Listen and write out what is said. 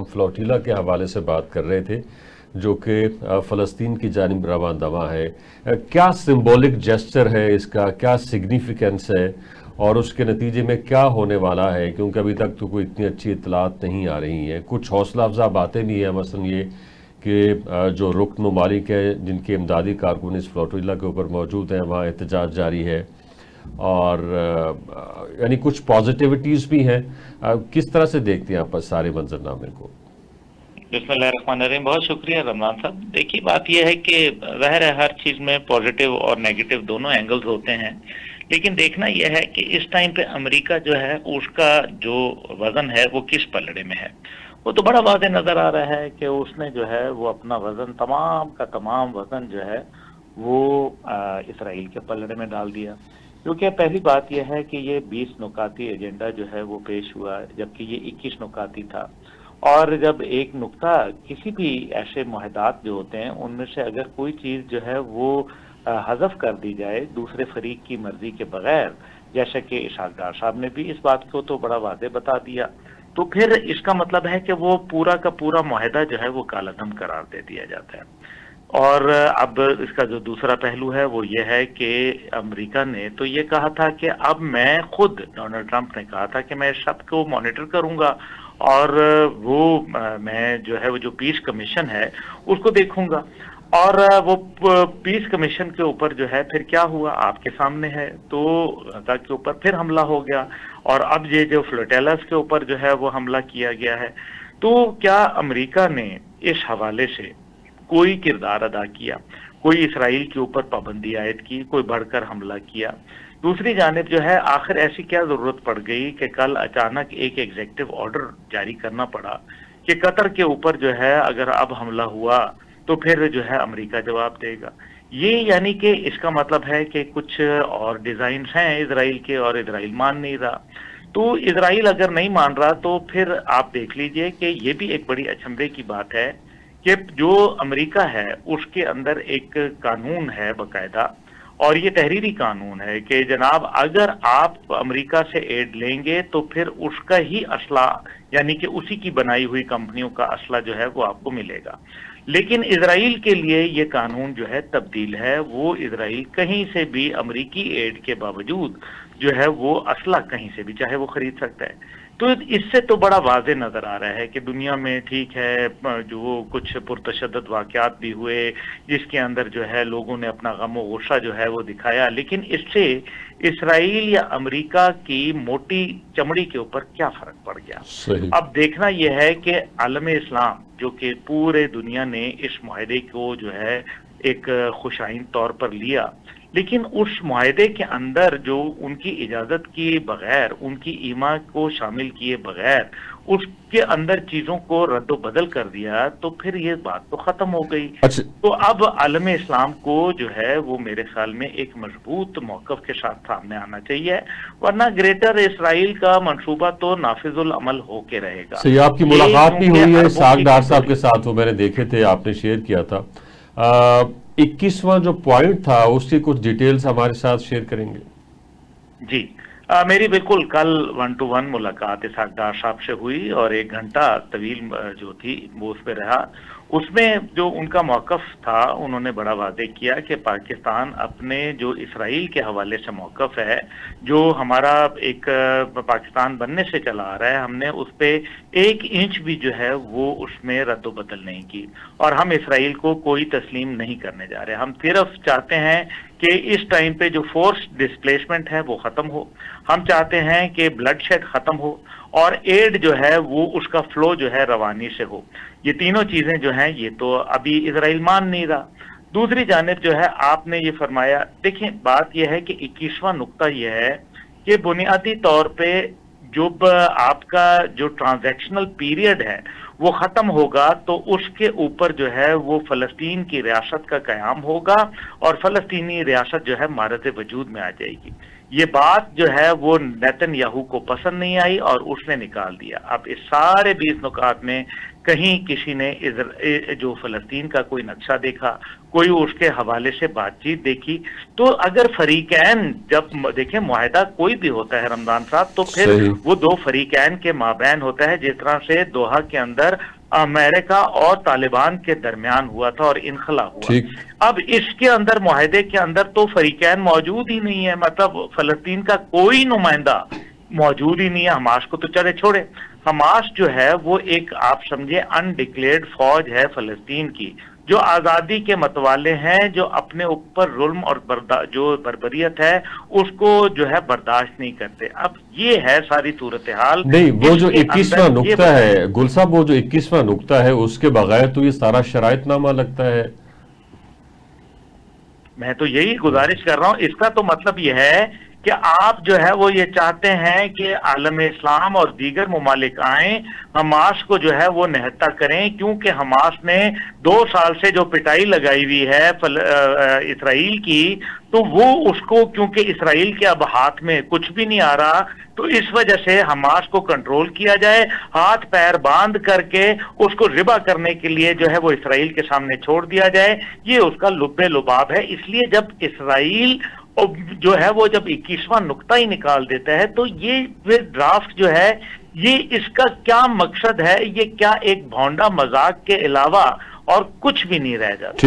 हम फ्लोटिला के हवाले से बात कर रहे थे जो कि फ़लस्तीन की जानिब रवां दवा है। क्या सिंबॉलिक जेस्चर है इसका, क्या सिग्निफिकेंस है और उसके नतीजे में क्या होने वाला है, क्योंकि अभी तक तो कोई इतनी अच्छी इत्तलात नहीं आ रही हैं। कुछ हौसला अफजा बातें भी हैं, मसलन ये कि जो रुकन ममालिक है जिनके इमदादी कारकुन इस फ्लोटिला के ऊपर मौजूद हैं वहाँ एहतजाज जारी है, और यानी कुछ पॉजिटिविटीज़ भी हैं। किस तरह से देखते हैं आप सारे मंजरनामे को? बिस्मिल्लाहिर्रहमानिर्रहीम। बहुत शुक्रिया रमजान साहब। देखिए, बात यह है कि ज़ाहिर है हर चीज़ में पॉजिटिव और नेगेटिव दोनों एंगल्स होते हैं, लेकिन देखना यह है कि इस टाइम पे अमेरिका जो है उसका जो वज़न है वो किस पलड़े में है। वो तो बड़ा वाज़ेह नज़र आ रहा है कि उसने जो है वो अपना वज़न तमाम का तमाम वज़न जो है वो इसराइल के पलड़े में डाल दिया। क्योंकि पहली बात यह है कि ये 20 नुकाती एजेंडा जो है वो पेश हुआ, जबकि ये 21 नुकाती था। और जब एक नुक्ता किसी भी ऐसे मुआहदात जो होते हैं उनमें से अगर कोई चीज़ जो है वो हज़फ कर दी जाए दूसरे फरीक की मर्जी के बगैर, जैसे कि इसहाक डार साहब ने भी इस बात को तो बड़ा वाज़ेह बता दिया, तो फिर इसका मतलब है कि वो पूरा का पूरा मुआहदा जो है वो कालादम करार दे दिया जाता है। और अब इसका जो दूसरा पहलू है वो ये है कि अमेरिका ने तो ये कहा था कि अब मैं खुद, डोनाल्ड ट्रंप ने कहा था कि मैं इस सब को मॉनिटर करूंगा और वो मैं जो है वो जो पीस कमीशन है उसको देखूंगा। और वो पीस कमीशन के ऊपर जो है फिर क्या हुआ आपके सामने है। तो गजा के ऊपर फिर हमला हो गया और अब ये जो फ्लोटेलास के ऊपर जो है वो हमला किया गया है। तो क्या अमेरिका ने इस हवाले से कोई किरदार अदा किया, कोई इसराइल के ऊपर पाबंदी आयद की, कोई बढ़कर हमला किया? दूसरी जानिब जो है आखिर ऐसी क्या जरूरत पड़ गई कि कल अचानक एक एग्जीक्यूटिव ऑर्डर जारी करना पड़ा कि कतर के ऊपर जो है अगर अब हमला हुआ तो फिर जो है अमेरिका जवाब देगा। ये यानी कि इसका मतलब है कि कुछ और डिजाइन हैं इसराइल के और इसराइल मान नहीं रहा। तो इसराइल अगर नहीं मान रहा तो फिर आप देख लीजिए कि ये भी एक बड़ी अचंभे की बात है कि जो अमेरिका है उसके अंदर एक कानून है बकायदा, और ये तहरीरी कानून है कि जनाब अगर आप अमेरिका से एड लेंगे तो फिर उसका ही असला यानी कि उसी की बनाई हुई कंपनियों का असला जो है वो आपको मिलेगा। लेकिन इजराइल के लिए ये कानून जो है तब्दील है। वो इजराइल कहीं से भी अमेरिकी एड के बावजूद जो है वो असला कहीं से भी चाहे वो खरीद सकता है। तो इससे तो बड़ा वाज़ेह नजर आ रहा है कि दुनिया में ठीक है जो कुछ पुरतशद्दद वाक़यात भी हुए जिसके अंदर जो है लोगों ने अपना गम और गुस्सा जो है वो दिखाया, लेकिन इससे इसराइल या अमेरिका की मोटी चमड़ी के ऊपर क्या फर्क पड़ गया? अब देखना यह है कि आलम इस्लाम जो कि पूरे दुनिया ने इस मुआहदे को जो है एक खुशाइन तौर पर लिया, लेकिन उस मुआहदे के अंदर जो उनकी इजाजत किए बगैर, उनकी ईमा को शामिल किए बगैर उसके अंदर चीजों को रद्द बदल कर दिया, तो फिर ये बात तो खत्म हो गई। अच्छा, तो अब आलम इस्लाम को जो है वो मेरे ख्याल में एक मजबूत मौकफ के साथ सामने आना चाहिए, वरना ग्रेटर इसराइल का मंसूबा तो नाफिजुल अमल होके रहेगा। सही, आपकी मुलाकात भी हुई है इसहाक डार साहब के साथ, वो मैंने देखे थे, आपने शेयर किया था। 21वां जो पॉइंट था उसकी कुछ डिटेल्स हमारे साथ शेयर करेंगे? जी, मेरी बिल्कुल कल 1 to 1 मुलाकात इसहाक डार साहब से हुई और 1 घंटा तवील जो थी वो उस पर रहा। उसमें जो उनका मौकफ था उन्होंने बड़ा वादे किया कि पाकिस्तान अपने जो इसराइल के हवाले से मौकफ है, जो हमारा एक पाकिस्तान बनने से चला आ रहा है, हमने उस पर 1 इंच भी जो है वो उसमें रद्द बदल नहीं की और हम इसराइल को कोई तस्लीम नहीं करने जा रहे। हम सिर्फ चाहते हैं कि इस टाइम पे जो फोर्स डिस्प्लेसमेंट है वो खत्म हो, हम चाहते हैं कि ब्लडशेड खत्म हो और एड जो है वो उसका फ्लो जो है रवानी से हो। ये तीनों चीजें जो हैं ये तो अभी इजराइल मान नहीं रहा। दूसरी जानिब जो है आपने ये फरमाया, देखिए बात यह है कि 21वां नुक्ता यह है कि बुनियादी तौर पे जब आपका जो ट्रांजैक्शनल पीरियड है वो खत्म होगा तो उसके ऊपर जो है वो फलस्तीन की रियासत का कयाम होगा और फलस्तीनी रियासत जो है मारज़ वजूद में आ जाएगी। یہ بات جو ہے وہ نیتن یاہو کو پسند نہیں آئی اور اس نے نکال دیا. اب اس سارے 20 نکات میں کہیں کسی نے جو فلسطین کا کوئی نقشہ دیکھا, کوئی اس کے حوالے سے بات چیت دیکھی, تو اگر فریقین جب دیکھیں معاہدہ کوئی بھی ہوتا ہے رمضان صاحب تو پھر صحیح. وہ دو فریقین کے مابین ہوتا ہے, جس طرح سے دوحہ کے اندر امریکہ اور طالبان کے درمیان ہوا تھا اور انخلا ہوا. ٹھیک. اب اس کے اندر معاہدے کے اندر تو فریقین موجود ہی نہیں ہے, مطلب فلسطین کا کوئی نمائندہ موجود ہی نہیں ہے. حماس کو تو چلے چھوڑے, حماس جو ہے وہ ایک آپ سمجھے انڈکلیئرڈ فوج ہے فلسطین کی, جو آزادی کے متوالے ہیں, جو اپنے اوپر ظلم اور جو بربریت ہے اس کو جو ہے برداشت نہیں کرتے. اب یہ ہے ساری صورتحال. نہیں, وہ جو 21واں نقطہ ہے گل صاحب, وہ جو 21واں نقطہ ہے اس کے بغیر تو یہ سارا شرائط نامہ لگتا ہے. میں تو یہی گزارش کر رہا ہوں, اس کا تو مطلب یہ ہے کہ آپ جو ہے وہ یہ چاہتے ہیں کہ عالم اسلام اور دیگر ممالک آئیں, حماس کو جو ہے وہ نہتا کریں, کیونکہ حماس نے 2 سال سے جو پٹائی لگائی ہوئی ہے اسرائیل کی, تو وہ اس کو کیونکہ اسرائیل کے اب ہاتھ میں کچھ بھی نہیں آ رہا, تو اس وجہ سے حماس کو کنٹرول کیا جائے, ہاتھ پیر باندھ کر کے اس کو ذبح کرنے کے لیے جو ہے وہ اسرائیل کے سامنے چھوڑ دیا جائے. یہ اس کا لب لباب ہے. اس لیے جب اسرائیل جو ہے وہ جب 21واں نقطہ ہی نکال دیتا ہے تو یہ ڈرافٹ جو ہے یہ اس کا کیا مقصد ہے, یہ کیا ایک بھونڈا مذاق کے علاوہ اور کچھ بھی نہیں رہ جاتا.